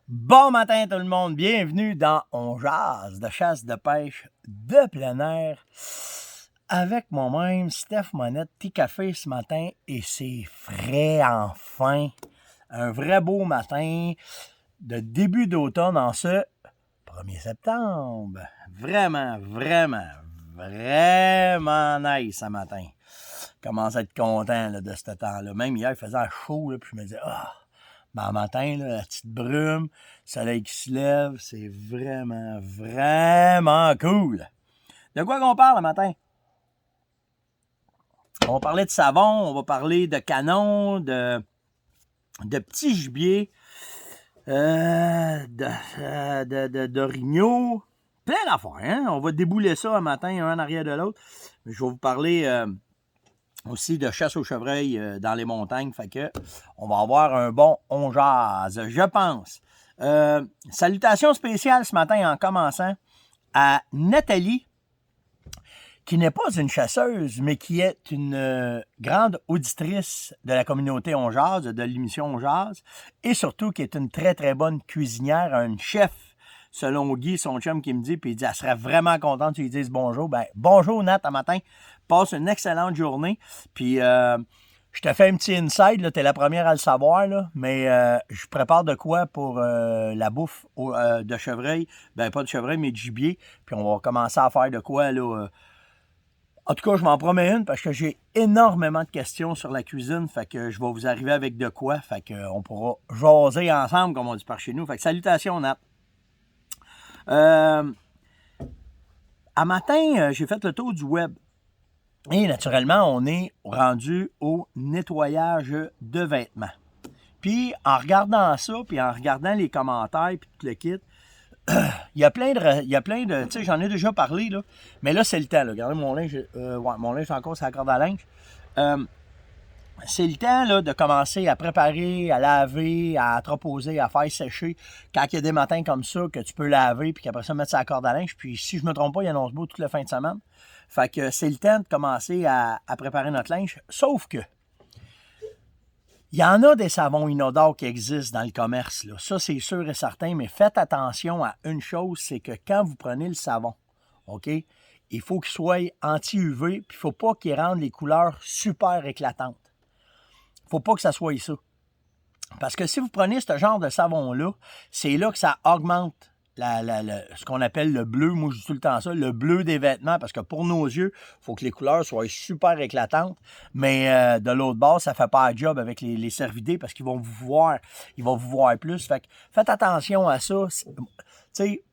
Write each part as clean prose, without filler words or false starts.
Bon matin tout le monde, bienvenue dans On jase de chasse de pêche de plein air avec moi-même, Steph Monette, petit café ce matin et c'est frais enfin. Un vrai beau matin de début d'automne en ce 1er septembre. Vraiment nice ce matin. Je commence à être content là, de ce temps-là. Même hier, il faisait chaud, là, puis je me disais, ben, matin, là, la petite brume, le soleil qui se lève, c'est vraiment cool. De quoi qu'on parle le matin? On va parler de savon, on va parler de canon, de petits gibiers, d'orignaux, plein d'affaires. Hein? On va débouler ça un matin, un en arrière de l'autre. Je vais vous parler aussi de chasse aux chevreuils dans les montagnes. Fait que on va avoir un bon on jase, je pense. Salutations spéciales ce matin en commençant à Nathalie, qui n'est pas une chasseuse, mais qui est une grande auditrice de la communauté On jase, de l'émission On jase, et surtout qui est une très bonne cuisinière, un chef, selon Guy, son chum qui me dit, puis il dit, elle serait vraiment contente que tu lui dises bonjour. Ben, bonjour Nat, à matin. Passe une excellente journée. Puis, je te fais un petit inside, là, t'es la première à le savoir, là, mais je prépare de quoi pour la bouffe de chevreuil. Ben, pas de chevreuil, mais de gibier. Puis, on va commencer à faire de quoi, là. En tout cas, je m'en promets une parce que j'ai énormément de questions sur la cuisine. Fait que je vais vous arriver avec de quoi. Fait qu'on pourra jaser ensemble, comme on dit par chez nous. Fait que salutations, Nat. À matin, j'ai fait le tour du web. Et naturellement, on est rendu au nettoyage de vêtements. Puis, en regardant ça, puis en regardant les commentaires, puis tout le kit, il y a plein de, tu sais, j'en ai déjà parlé, là, mais là, c'est le temps, là. Regardez mon linge, mon linge encore, c'est la corde à linge. C'est le temps, là, de commencer à préparer, à laver, à entreposer, à faire sécher. Quand il y a des matins comme ça, que tu peux laver, puis qu'après ça, mettre sa corde à linge. Puis, si je me trompe pas, il annonce beau toute la fin de semaine. Fait que c'est le temps de commencer à préparer notre linge. Sauf que, il y en a des savons inodores qui existent dans le commerce, là. Ça, c'est sûr et certain, mais faites attention à une chose, c'est que quand vous prenez le savon, OK, il faut qu'il soit anti-UV, puis il ne faut pas qu'il rende les couleurs super éclatantes. Il ne faut pas que ça soit ça. Parce que si vous prenez ce genre de savon-là, c'est là que ça augmente ce qu'on appelle le bleu. Moi, je dis tout le temps ça, le bleu des vêtements, parce que pour nos yeux, il faut que les couleurs soient super éclatantes. Mais de l'autre bord, ça ne fait pas un job avec les cervidés parce qu'ils vont vous voir plus. Fait que faites attention à ça. Tu sais,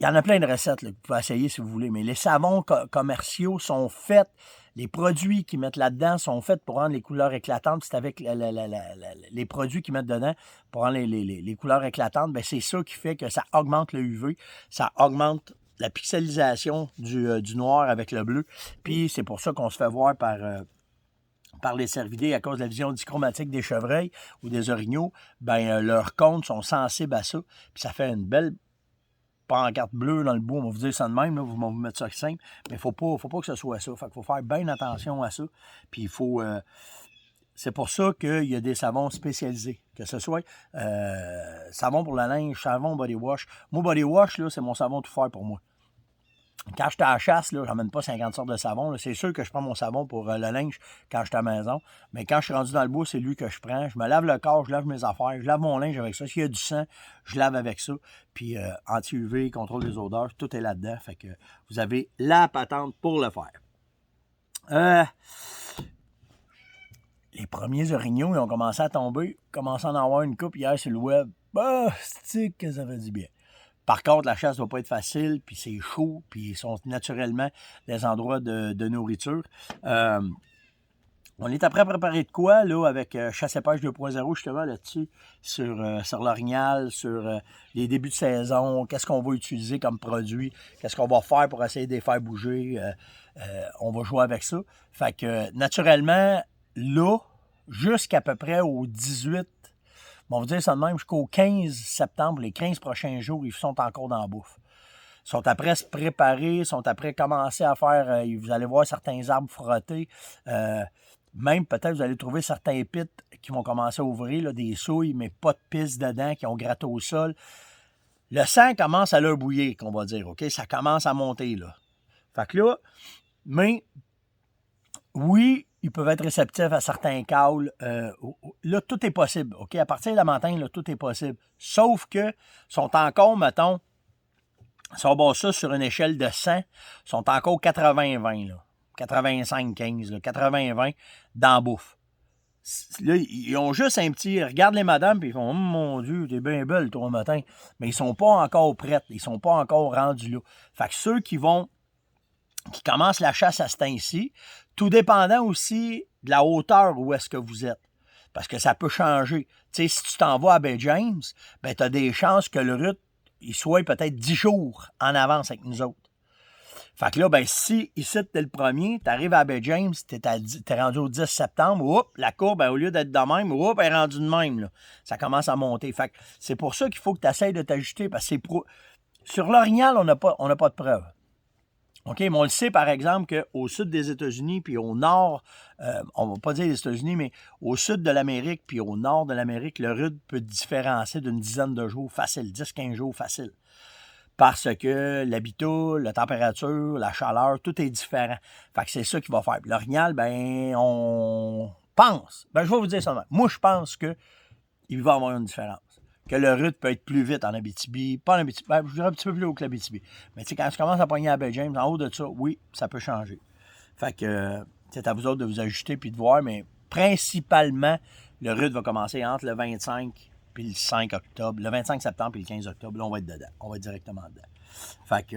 il y en a plein de recettes là, que vous pouvez essayer si vous voulez, mais les savons commerciaux sont faits, les produits qu'ils mettent là-dedans sont faits pour rendre les couleurs éclatantes. C'est avec les produits qu'ils mettent dedans pour rendre les couleurs éclatantes. Bien, c'est ça qui fait que ça augmente le UV, ça augmente la pixelisation du noir avec le bleu. Puis c'est pour ça qu'on se fait voir par les cervidés à cause de la vision dichromatique des chevreuils ou des orignaux. Ben leurs cônes sont sensibles à ça. Puis ça fait une belle pancarte bleue dans le bout, on va vous dire ça de même, là, vous mettre ça simple, mais faut pas que ce soit ça. Fait qu'il faut faire bien attention à ça. Puis il faut. C'est pour ça qu'il y a des savons spécialisés. Que ce soit savon pour le linge, savon body wash. Moi, body wash, là, c'est mon savon tout faire pour moi. Quand j'étais à la chasse, je n'amène pas 50 sortes de savon. Là. C'est sûr que je prends mon savon pour le linge quand je suis à la maison. Mais quand je suis rendu dans le bois, c'est lui que je prends. Je me lave le corps, je lave mes affaires, je lave mon linge avec ça. S'il y a du sang, je lave avec ça. Puis anti-UV, contrôle des odeurs, tout est là-dedans. Fait que vous avez la patente pour le faire. Les premiers orignaux, ils ont commencé à tomber. Commencé à en avoir une coupe hier sur le web. Bah, c'est que ça fait du bien. Par contre, la chasse ne va pas être facile, puis c'est chaud, puis ils sont naturellement des endroits de nourriture. On est après à préparer de quoi, là, avec Chasse et Pêche 2.0, justement, là-dessus, sur l'orignal, sur les débuts de saison, qu'est-ce qu'on va utiliser comme produit, qu'est-ce qu'on va faire pour essayer de les faire bouger. On va jouer avec ça. Fait que, naturellement, là, jusqu'à peu près au 18, on va dire ça de même, jusqu'au 15 septembre, les 15 prochains jours, ils sont encore dans la bouffe. Ils sont après à se préparer, ils sont après commencer à faire, vous allez voir certains arbres frottés. Même peut-être vous allez trouver certains pits qui vont commencer à ouvrir, là, des souilles, mais pas de pisse dedans, qui ont gratté au sol. Le sang commence à leur bouillir, qu'on va dire, OK? Ça commence à monter, là. Fait que là, mais oui, ils peuvent être réceptifs à certains caules. Là, tout est possible, OK? À partir de la matin, là, tout est possible. Sauf que sont encore, mettons, si on base ça sur une échelle de 100, sont encore 80-20, là. 85-15, là, 80-20 dans la bouffe. Là, ils ont juste un petit... Regarde les madames, puis ils font « Oh mon Dieu, t'es bien belle, toi, matin. » Mais ils sont pas encore prêtes. Ils sont pas encore rendus là. Fait que ceux qui commencent la chasse à ce temps-ci, tout dépendant aussi de la hauteur où est-ce que vous êtes. Parce que ça peut changer. Tu sais, si tu t'en vas à Bay James, ben, tu as des chances que le rut, il soit peut-être 10 jours en avance avec nous autres. Fait que là, ben, si ici, t'es le premier, t'arrives à Bay James, t'es rendu au 10 septembre, oups, la courbe, ben, au lieu d'être de même, oups, elle est rendue de même, là. Ça commence à monter. Fait que c'est pour ça qu'il faut que tu essaies de t'ajuster, parce que sur l'Orignal, on n'a pas de preuves. OK, mais on le sait, par exemple, qu'au sud des États-Unis, puis au nord, on va pas dire les États-Unis, mais au sud de l'Amérique, puis au nord de l'Amérique, le rut peut différencier d'une dizaine de jours facile, 10-15 jours facile. Parce que l'habitat, la température, la chaleur, tout est différent. Fait que c'est ça qu'il va faire. Puis l'Orignal, ben, on pense. Ben, je vais vous dire ça. Moi, je pense qu'il va y avoir une différence. Que le rut peut être plus vite en Abitibi. Pas en Abitibi, ben, je dirais un petit peu plus haut que l'Abitibi. Mais tu sais, quand tu commences à pogner à Bay James, en haut de ça, oui, ça peut changer. Fait que c'est à vous autres de vous ajuster puis de voir, mais principalement, le rut va commencer entre le 25 puis le 5 octobre, le 25 septembre puis le 15 octobre, là, on va être dedans. On va être directement dedans. Fait que,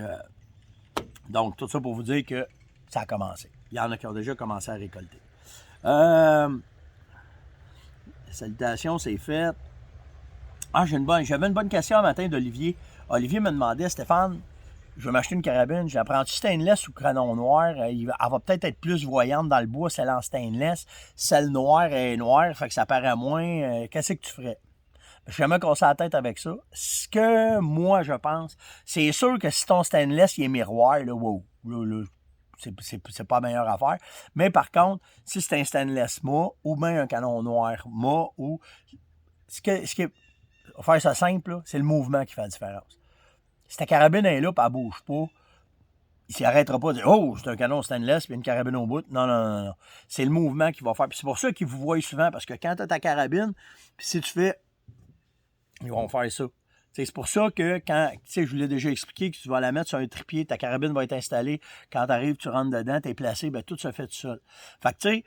donc, tout ça pour vous dire que ça a commencé. Il y en a qui ont déjà commencé à récolter. Salutations, c'est fait. Ah, j'avais une bonne question un matin d'Olivier. Olivier me demandait, Stéphane, je vais m'acheter une carabine, j'apprends-tu stainless ou canon noir? Elle va peut-être être plus voyante dans le bois, celle en stainless. Celle noire est noire, fait que ça paraît moins. Qu'est-ce que tu ferais? Je suis jamais cassé la tête avec ça. Ce que moi, je pense, c'est sûr que si ton stainless, il est miroir, là, wow, là, c'est pas la meilleure affaire. Mais par contre, si c'est un stainless mat, ou bien un canon noir mat, ou... Ce qui est... Faire ça simple, là, c'est le mouvement qui fait la différence. Si ta carabine est là, puis elle bouge pas, il ne s'arrêtera pas de dire « Oh, c'est un canon stainless, puis une carabine au bout. » Non. C'est le mouvement qui va faire. Puis c'est pour ça qu'ils vous voient souvent, parce que quand tu as ta carabine, puis si tu fais... Ils vont faire ça. C'est pour ça que quand, je vous l'ai déjà expliqué, que tu vas la mettre sur un trépied, ta carabine va être installée. Quand tu arrives, tu rentres dedans, tu es placé, bien, tout se fait tout seul. Fait que, tu sais,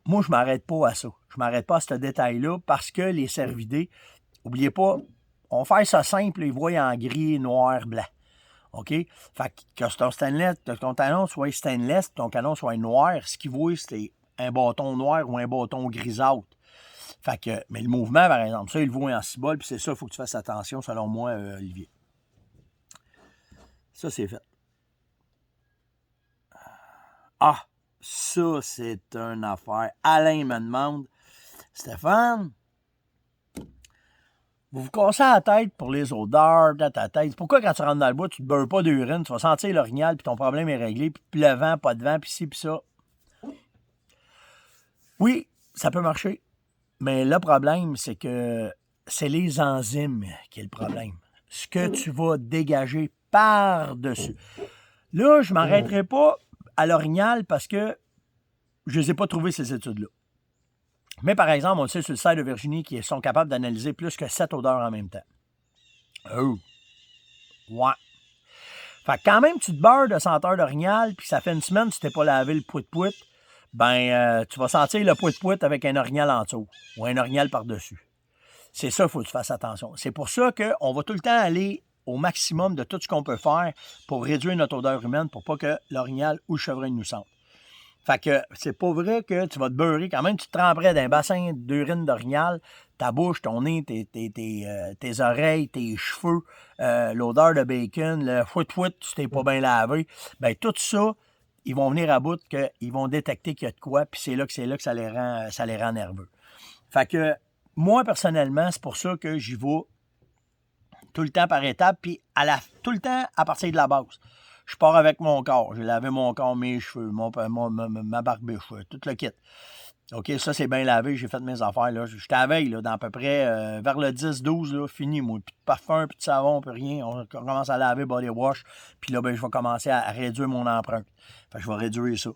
moi, je ne m'arrête pas à ça. Je ne m'arrête pas à ce détail-là parce que les cervidés, n'oubliez pas, on fait ça simple, ils voient en gris, noir, blanc. OK? Fait que ton stainless, ton canon soit stainless, ton canon soit noir, ce qu'ils voient, c'est un bâton noir ou un bâton grisâtre. Fait que, mais le mouvement, par exemple, ça, il le voit en cibole, puis c'est ça, il faut que tu fasses attention, selon moi, Olivier. Ça, c'est fait. Ah, ça, c'est une affaire. Alain me demande, Stéphane, vous vous cassez la tête pour les odeurs de ta tête. Pourquoi quand tu rentres dans le bois, tu ne te beurres pas d'urine, tu vas sentir l'orignal, puis ton problème est réglé, puis le vent, pas de vent, puis ci, puis ça. Oui, ça peut marcher. Mais le problème, c'est que c'est les enzymes qui est le problème. Ce que tu vas dégager par-dessus. Là, je ne m'arrêterai pas à l'orignal parce que je ne les ai pas trouvées, ces études-là. Mais par exemple, on le sait sur le site de Virginie qu'ils sont capables d'analyser plus que 7 odeurs en même temps. Oh! Ouais. Fait que quand même, tu te beurres de senteur d'orignal, puis ça fait une semaine que tu t'es pas lavé le pouit-pouit, ben, tu vas sentir le pouit-pouit avec un orignal en dessous, ou un orignal par-dessus. C'est ça, il faut que tu fasses attention. C'est pour ça qu'on va tout le temps aller au maximum de tout ce qu'on peut faire pour réduire notre odeur humaine, pour pas que l'orignal ou le chevreuil nous sentent. Fait que c'est pas vrai que tu vas te beurrer. Quand même, tu te tremperais d'un bassin d'urine d'orignal, ta bouche, ton nez, tes oreilles, tes cheveux, l'odeur de bacon, le fouet-fouet, tu t'es pas bien lavé. Ben tout ça, ils vont venir à bout qu'ils vont détecter qu'il y a de quoi, puis c'est là que ça les rend nerveux. Fait que moi, personnellement, c'est pour ça que j'y vais tout le temps par étapes, puis tout le temps à partir de la base. Je pars avec mon corps. J'ai lavé mon corps, mes cheveux, ma barbiche, tout le kit. OK, ça, c'est bien lavé. J'ai fait mes affaires. Là. J'étais à la veille, là, dans à peu près vers le 10-12, là, fini, moi. Plus de parfum, plus de savon, plus rien. On commence à laver body wash. Puis là, ben, je vais commencer à réduire mon empreinte. Fait que je vais réduire ça.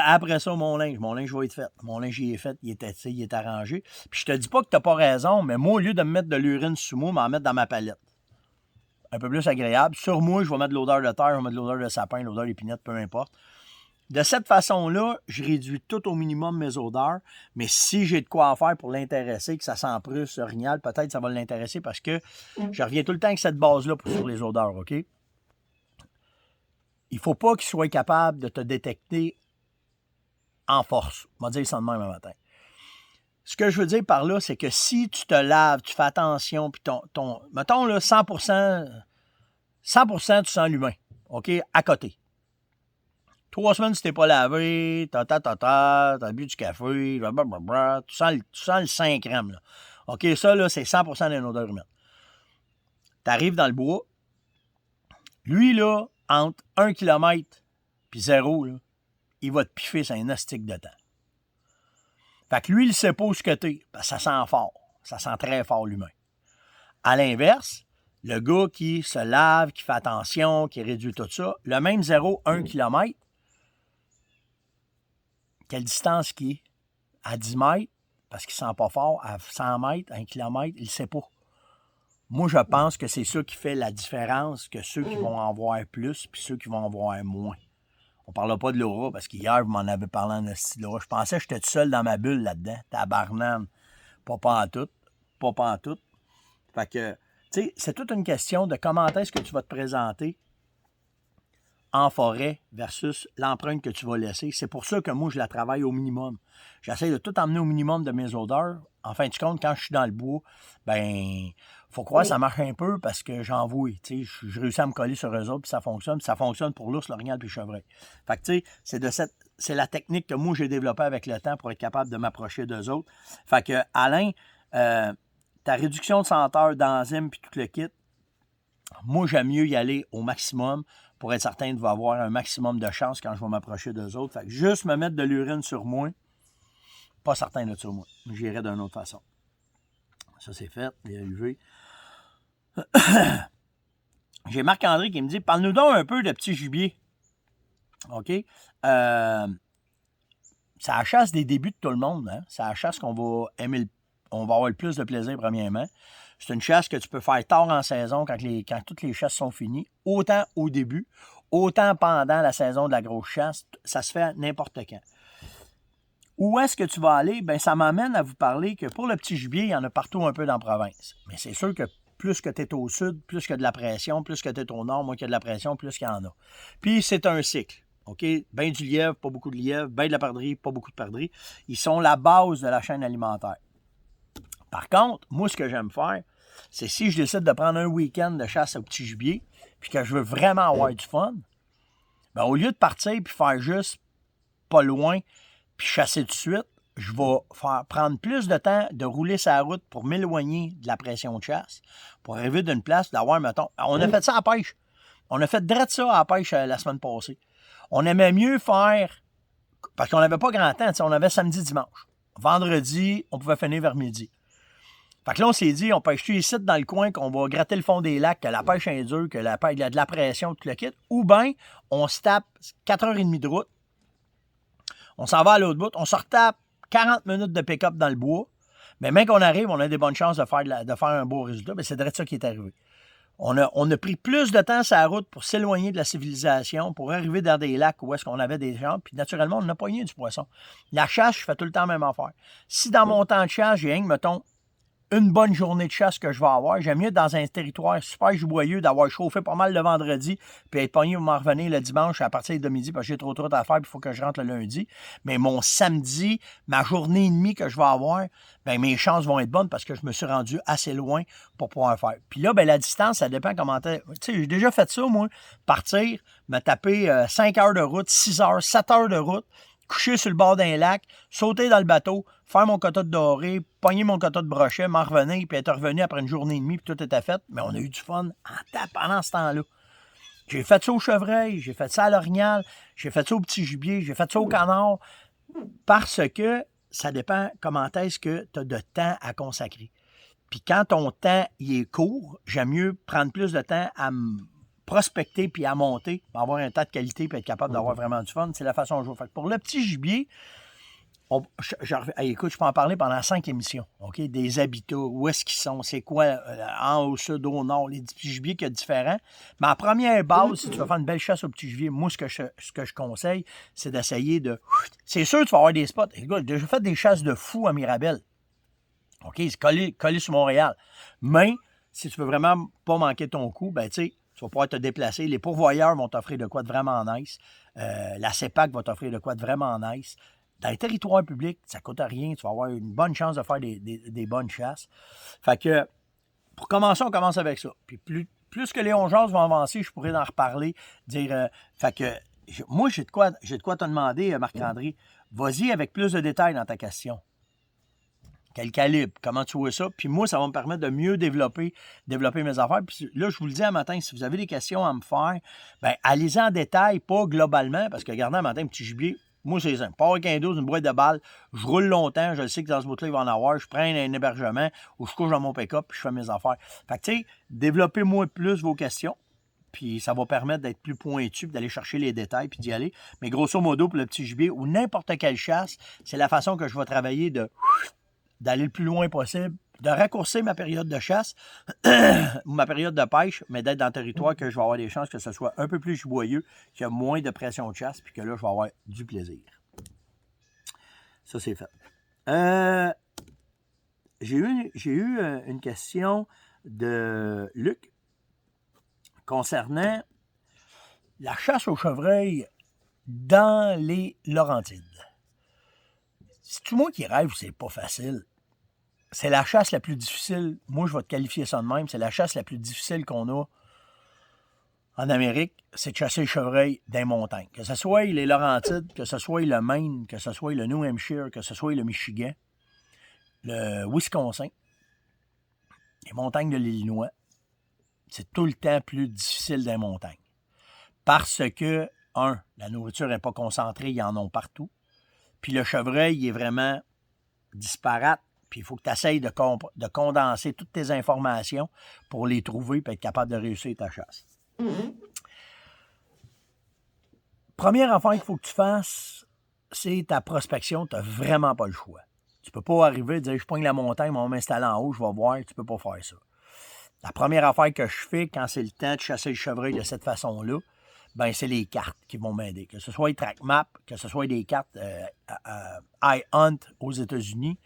Après ça, mon linge va être fait. Mon linge, il est fait, il est arrangé. Puis je te dis pas que t'as pas raison, mais moi, au lieu de me mettre de l'urine sous moi, m'en mettre dans ma palette. Un peu plus agréable. Sur moi, je vais mettre de l'odeur de terre, je vais mettre de l'odeur de sapin, l'odeur d'épinette, peu importe. De cette façon-là, je réduis tout au minimum mes odeurs, mais si j'ai de quoi en faire pour l'intéresser, que ça sent plus orignal, peut-être ça va l'intéresser parce que je reviens tout le temps avec cette base-là sur les odeurs, OK? Il ne faut pas qu'il soit capable de te détecter en force. On va dire ça de même un matin. Ce que je veux dire par là, c'est que si tu te laves, tu fais attention, puis mettons là, 100%, tu sens l'humain, OK? À côté. 3 semaines, tu t'es pas lavé, t'as bu du café, blablabla, tu sens le 5 crème, là. OK, ça, là, c'est 100% d'une odeur humaine. Tu arrives dans le bois, lui, là, entre 1 km puis 0, là, il va te piffer sur un astique de temps. Fait que lui, il sait pas où ce que t'es, parce que ça sent fort. Ça sent très fort l'humain. À l'inverse, le gars qui se lave, qui fait attention, qui réduit tout ça, le même 0-1 km, quelle distance qui est? À 10 mètres, parce qu'il ne sent pas fort, à 100 mètres, 1 km, il ne sait pas. Moi, je pense que c'est ça qui fait la différence que ceux qui vont en voir plus puis ceux qui vont en voir moins. On ne parlera pas de l'aura, parce qu'hier, vous m'en avez parlé en style d'aura. Je pensais que j'étais tout seul dans ma bulle là-dedans. Tabarnane. Pas pantoute. Pas pantoute. Fait que, tu sais, c'est toute une question de comment est-ce que tu vas te présenter en forêt versus l'empreinte que tu vas laisser. C'est pour ça que moi, je la travaille au minimum. J'essaie de tout emmener au minimum de mes odeurs. En fin de compte, quand je suis dans le bois, ben, faut croire que ça marche un peu parce que j'en vois. Je réussis à me coller sur eux autres, puis ça fonctionne. Puis ça fonctionne pour l'ours, l'orignal, puis le chevreuil. Fait que, tu sais, c'est la technique que moi, j'ai développée avec le temps pour être capable de m'approcher d'eux autres. Fait que, Alain, ta réduction de senteur, d'enzymes, puis tout le kit, moi, j'aime mieux y aller au maximum pour être certain de avoir un maximum de chance quand je vais m'approcher d'eux autres. Fait que juste me mettre de l'urine sur moi, pas certain de sur moi. J'irai d'une autre façon. Ça, c'est fait. Les UV. J'ai Marc-André qui me dit, parle-nous donc un peu de petit gibier. OK? C'est la chasse des débuts de tout le monde. Hein? C'est la chasse qu'on va aimer, on va avoir le plus de plaisir premièrement. C'est une chasse que tu peux faire tard en saison quand toutes les chasses sont finies, autant au début, autant pendant la saison de la grosse chasse. Ça se fait n'importe quand. Où est-ce que tu vas aller? Bien, ça m'amène à vous parler que pour le petit gibier, il y en a partout un peu dans la province. Mais c'est sûr que plus que tu es au sud, plus que de la pression, plus que tu es au nord, moins qu'il y a de la pression, plus qu'il y en a. Puis c'est un cycle. OK? Ben du lièvre, pas beaucoup de lièvre. Ben de la perdrix, pas beaucoup de perdrix. Ils sont la base de la chaîne alimentaire. Par contre, moi, ce que j'aime faire, c'est si je décide de prendre un week-end de chasse au petit gibier, puis que je veux vraiment avoir du fun, bien, au lieu de partir puis faire juste pas loin, puis chasser tout de suite, je vais prendre plus de temps de rouler sa route pour m'éloigner de la pression de chasse, pour arriver d'une place, d'avoir, mettons, on a fait ça à la pêche. On a fait direct ça à la pêche la semaine passée. On aimait mieux faire, parce qu'on n'avait pas grand temps, on avait samedi, dimanche. Vendredi, on pouvait finir vers midi. Fait que là, on s'est dit, on pêche-tu ici dans le coin, qu'on va gratter le fond des lacs, que la pêche est dure, qu'il y a de la pression, tout le kit, ou bien on se tape 4h30 de route, on s'en va à l'autre bout, on se retape 40 minutes de pick-up dans le bois, mais même qu'on arrive, on a des bonnes chances de faire un beau résultat, mais c'est direct ça qui est arrivé. On a pris plus de temps sur la route pour s'éloigner de la civilisation, pour arriver dans des lacs où est-ce qu'on avait des gens, puis naturellement, on n'a pas eu du poisson. La chasse, je fais tout le temps la même affaire. Si dans mon temps de chasse, j'ai mettons, une bonne journée de chasse que je vais avoir. J'aime mieux dans un territoire super joyeux d'avoir chauffé pas mal le vendredi puis être pogné pour m'en revenir le dimanche à partir de midi parce que j'ai trop de route à faire puis il faut que je rentre le lundi. Mais mon samedi, ma journée et demie que je vais avoir, bien, mes chances vont être bonnes parce que je me suis rendu assez loin pour pouvoir faire. Puis là, bien, la distance, ça dépend comment tu sais, j'ai déjà fait ça, moi. Partir, me taper 5 heures de route, 6 heures, 7 heures de route, coucher sur le bord d'un lac, sauter dans le bateau, faire mon quota de doré, pogner mon quota de brochet, m'en revenir, puis être revenu après une journée et demie, puis tout était fait. Mais on a eu du fun en tape pendant ce temps-là. J'ai fait ça au chevreuil, j'ai fait ça à l'orignal, j'ai fait ça au petit gibier, j'ai fait ça au canard. Parce que ça dépend comment est-ce que tu as de temps à consacrer. Puis quand ton temps il est court, j'aime mieux prendre plus de temps à me prospecter puis à monter, pour avoir un tas de qualité puis être capable d'avoir vraiment du fun. C'est la façon de jouer. Fait que pour le petit gibier, écoute, je peux en parler pendant 5 émissions. OK? Des habitats, où est-ce qu'ils sont, c'est quoi, en haut, sud, au nord, les petits gibiers qu'il y a différents. Mais en première base, si tu veux faire une belle chasse aux petits gibiers, moi, ce que je conseille, c'est d'essayer de. C'est sûr, tu vas avoir des spots. Écoute, j'ai déjà fait des chasses de fous à Mirabel. OK, c'est collé sur Montréal. Mais, si tu veux vraiment pas manquer ton coup, ben, tu sais, tu vas pouvoir te déplacer. Les pourvoyeurs vont t'offrir de quoi de vraiment nice. La CEPAC va t'offrir de quoi de vraiment nice. Dans les territoires publics, ça ne coûte rien. Tu vas avoir une bonne chance de faire des bonnes chasses. Fait que, pour commencer, on commence avec ça. Puis plus que les ongeances vont avancer, je pourrais en reparler, dire... fait que, moi, j'ai de quoi te demander, Marc-André. Vas-y avec plus de détails dans ta question. Quel calibre, comment tu vois ça. Puis moi, ça va me permettre de mieux développer mes affaires. Puis là, je vous le dis un matin, si vous avez des questions à me faire, bien, allez-y en détail, pas globalement, parce que regardez un matin, un petit gibier, moi, c'est simple. Pas avec un 12, une boîte de balles, je roule longtemps, je sais que dans ce bout-là, il va en avoir, je prends un hébergement ou je couche dans mon pick-up puis je fais mes affaires. Fait que, tu sais, développez-moi plus vos questions. Puis ça va permettre d'être plus pointu, puis d'aller chercher les détails, puis d'y aller. Mais grosso modo, pour le petit gibier ou n'importe quelle chasse, c'est la façon que je vais travailler d'aller le plus loin possible, de raccourcir ma période de chasse ou ma période de pêche, mais d'être dans le territoire que je vais avoir des chances que ce soit un peu plus giboyeux, qu'il y a moins de pression de chasse, puis que là, je vais avoir du plaisir. Ça, c'est fait. J'ai eu une question de Luc concernant la chasse au chevreuil dans les Laurentides. C'est tout moi qui rêve, c'est pas facile. C'est la chasse la plus difficile. Moi, je vais te qualifier ça de même. C'est la chasse la plus difficile qu'on a en Amérique. C'est de chasser le chevreuil dans les montagnes. Que ce soit les Laurentides, que ce soit le Maine, que ce soit le New Hampshire, que ce soit le Michigan, le Wisconsin, les montagnes de l'Illinois, c'est tout le temps plus difficile dans les montagnes. Parce que, la nourriture n'est pas concentrée, ils en ont partout. Puis le chevreuil, il est vraiment disparate. Puis il faut que tu essayes de condenser toutes tes informations pour les trouver et être capable de réussir ta chasse. Première affaire qu'il faut que tu fasses, c'est ta prospection. Tu n'as vraiment pas le choix. Tu ne peux pas arriver et dire je pogne la montagne, on va m'installer en haut, je vais voir. Tu ne peux pas faire ça. La première affaire que je fais quand c'est le temps de chasser le chevreuil de cette façon-là, ben c'est les cartes qui vont m'aider. Que ce soit les track maps, que ce soit des cartes iHunt aux États-Unis,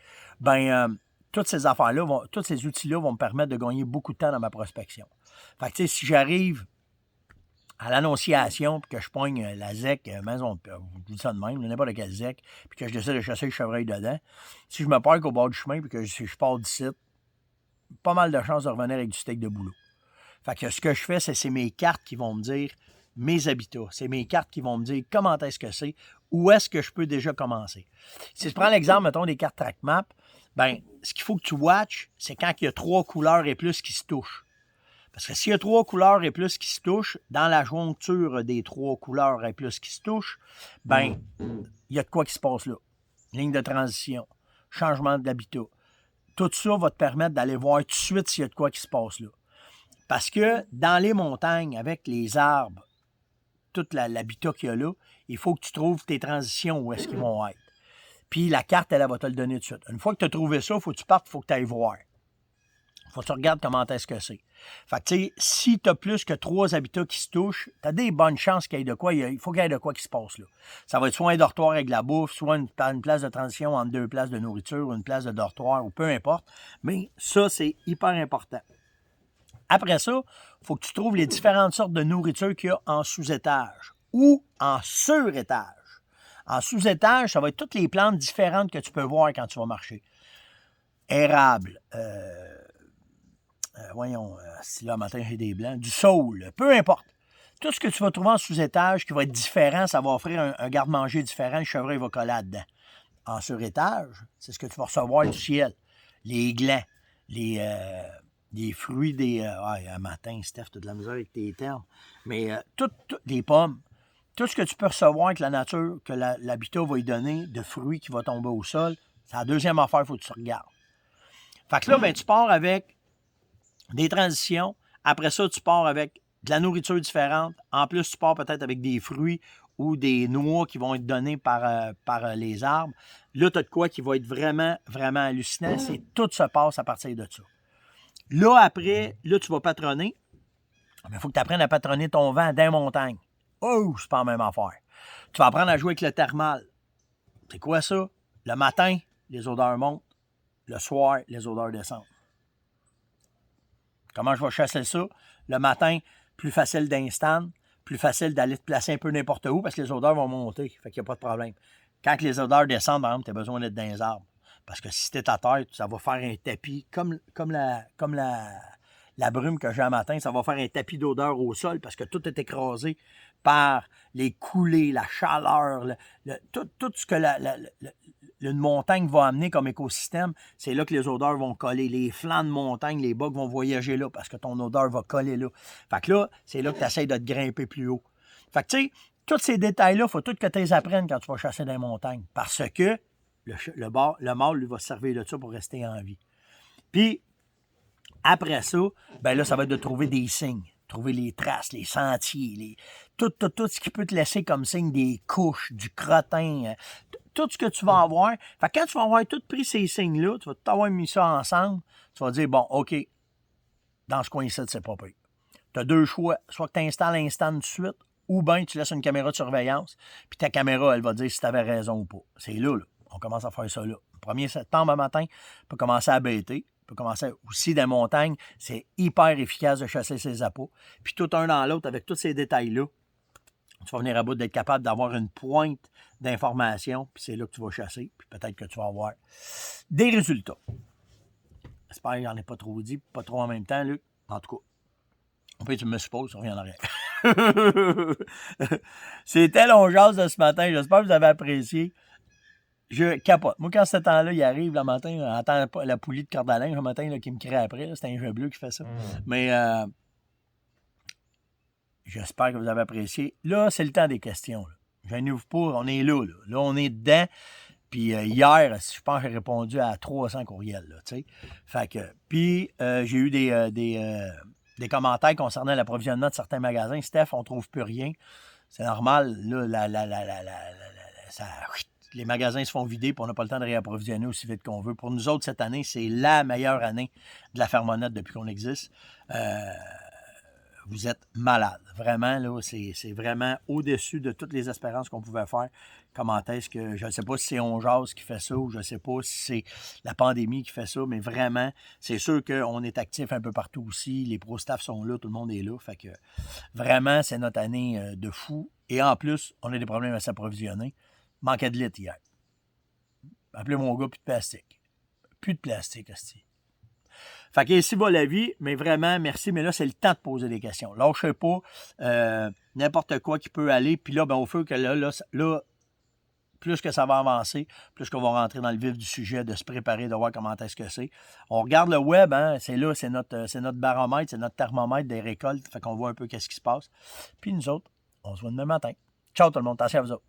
toutes ces affaires-là, tous ces outils-là vont me permettre de gagner beaucoup de temps dans ma prospection. Fait que, tu sais, si j'arrive à l'Annonciation, puis que je pogne la ZEC, maison, je vous dis ça de même, n'importe quel ZEC, puis que je décide de chasser le chevreuil dedans, si je me parque au bord du chemin, puis que je pars d'ici, pas mal de chances de revenir avec du steak de boulot. Fait que ce que je fais, c'est mes cartes qui vont me dire mes habitats. C'est mes cartes qui vont me dire comment est-ce que c'est, où est-ce que je peux déjà commencer. Si je prends l'exemple, mettons, des cartes track map, ce qu'il faut que tu watches, c'est quand il y a 3 couleurs et plus qui se touchent. Parce que s'il y a 3 couleurs et plus qui se touchent, dans la joncture des 3 couleurs et plus qui se touchent, il y a de quoi qui se passe là. Ligne de transition, changement d'habitat. Tout ça va te permettre d'aller voir tout de suite s'il y a de quoi qui se passe là. Parce que dans les montagnes, avec les arbres, tout l'habitat qu'il y a là, il faut que tu trouves tes transitions où est-ce qu'ils vont être. Puis la carte, elle va te le donner tout de suite. Une fois que tu as trouvé ça, il faut que tu partes, il faut que tu ailles voir. Il faut que tu regardes comment est-ce que c'est. Fait que, tu sais, si tu as plus que 3 habitats qui se touchent, tu as des bonnes chances qu'il y ait de quoi. Il faut qu'il y ait de quoi qui se passe là. Ça va être soit un dortoir avec la bouffe, soit une place de transition entre 2 places de nourriture, ou une place de dortoir, ou peu importe. Mais ça, c'est hyper important. Après ça, il faut que tu trouves les différentes sortes de nourriture qu'il y a en sous-étage ou en sur-étage. En sous-étage, ça va être toutes les plantes différentes que tu peux voir quand tu vas marcher. Érable, si là, matin, j'ai des blancs, du saule, peu importe. Tout ce que tu vas trouver en sous-étage qui va être différent, ça va offrir un garde-manger différent, le chevreuil va coller là-dedans. En sur-étage, c'est ce que tu vas recevoir du ciel. Les glands, les fruits un matin, Steph, tu as de la misère avec tes termes. Mais toutes les pommes, tout ce que tu peux recevoir que la nature, que l'habitat va lui donner, de fruits qui vont tomber au sol, c'est la deuxième affaire qu'il faut que tu regardes. Fait que là, ben, tu pars avec des transitions. Après ça, tu pars avec de la nourriture différente. En plus, tu pars peut-être avec des fruits ou des noix qui vont être donnés par les arbres. Là, tu as de quoi qui va être vraiment, vraiment hallucinant. C'est tout se passe à partir de ça. Là, après, là, tu vas patronner. Mais il faut que tu apprennes à patronner ton vent dans les montagnes. Oh, c'est pas la même affaire. Tu vas apprendre à jouer avec le thermal. C'est quoi ça? Le matin, les odeurs montent. Le soir, les odeurs descendent. Comment je vais chasser ça? Le matin, plus facile d'instant, plus facile d'aller te placer un peu n'importe où parce que les odeurs vont monter. Fait qu'il n'y a pas de problème. Quand les odeurs descendent, par exemple, tu as besoin d'être dans les arbres. Parce que si tu es à terre, ça va faire un tapis, comme la brume que j'ai un matin, ça va faire un tapis d'odeur au sol parce que tout est écrasé par les coulées, la chaleur, tout ce que une montagne va amener comme écosystème, c'est là que les odeurs vont coller. Les flancs de montagne, les bugs vont voyager là parce que ton odeur va coller là. Fait que là, c'est là que tu essaies de te grimper plus haut. Fait que tu sais, tous ces détails-là, il faut tout que tu les apprennes quand tu vas chasser dans les montagnes parce que le mâle, lui, va se servir de ça pour rester en vie. Puis, après ça, ben là, ça va être de trouver des signes. Trouver les traces, les sentiers, tout ce qui peut te laisser comme signe, des couches, du crottin, tout ce que tu vas avoir. Fait que quand tu vas avoir tout pris ces signes-là, tu vas tout avoir mis ça ensemble, tu vas dire, bon, OK, dans ce coin-ci, c'est pas pire. Tu as deux choix, soit que tu installes l'instant tout de suite, ou bien tu laisses une caméra de surveillance, puis ta caméra, elle va dire si tu avais raison ou pas. C'est là, on commence à faire ça là. Le 1er septembre matin, on peut commencer à bêter. On peut commencer aussi des montagnes. C'est hyper efficace de chasser ses appâts. Puis tout un dans l'autre, avec tous ces détails-là, tu vas venir à bout d'être capable d'avoir une pointe d'information, puis c'est là que tu vas chasser, puis peut-être que tu vas avoir des résultats. J'espère que j'en ai pas trop dit, pas trop en même temps, Luc. En tout cas, on peut tu me supposes, ça revient en arrière. C'était long jase de ce matin. J'espère que vous avez apprécié. Je capote. Moi, quand ce temps-là, il arrive le matin, j'entends la poulie de corde à linge le matin là, qui me crie après. C'est un jeu bleu qui fait ça. Mais j'espère que vous avez apprécié. Là, c'est le temps des questions. Gênez-vous pas, on est là. Là, on est dedans. Puis hier, je pense que j'ai répondu à 300 courriels. Là, fait que, puis j'ai eu des commentaires concernant l'approvisionnement de certains magasins. Steph, on ne trouve plus rien. C'est normal. Là, les magasins se font vider et on n'a pas le temps de réapprovisionner aussi vite qu'on veut. Pour nous autres, cette année, c'est la meilleure année de la Fermonette depuis qu'on existe. Vous êtes malades. Vraiment, là, c'est vraiment au-dessus de toutes les espérances qu'on pouvait faire. Comment est-ce que, je ne sais pas si c'est On Jase qui fait ça ou je ne sais pas si c'est la pandémie qui fait ça, mais vraiment, c'est sûr qu'on est actif un peu partout aussi. Les pro-staff sont là, tout le monde est là. Fait que vraiment, c'est notre année de fou. Et en plus, on a des problèmes à s'approvisionner. Manquait de litres hier. Appelez mon gars, plus de plastique. Plus de plastique, hostie. Fait qu'ici va la vie, mais vraiment, merci. Mais là, c'est le temps de poser des questions. Lâchez pas n'importe quoi qui peut aller. Puis là, ben, au feu que là, plus que ça va avancer, plus qu'on va rentrer dans le vif du sujet, de se préparer, de voir comment est-ce que c'est. On regarde le web, hein, c'est là, c'est notre baromètre, c'est notre thermomètre des récoltes. Fait qu'on voit un peu qu'est-ce qui se passe. Puis nous autres, on se voit demain matin. Ciao tout le monde, attention à vous autres.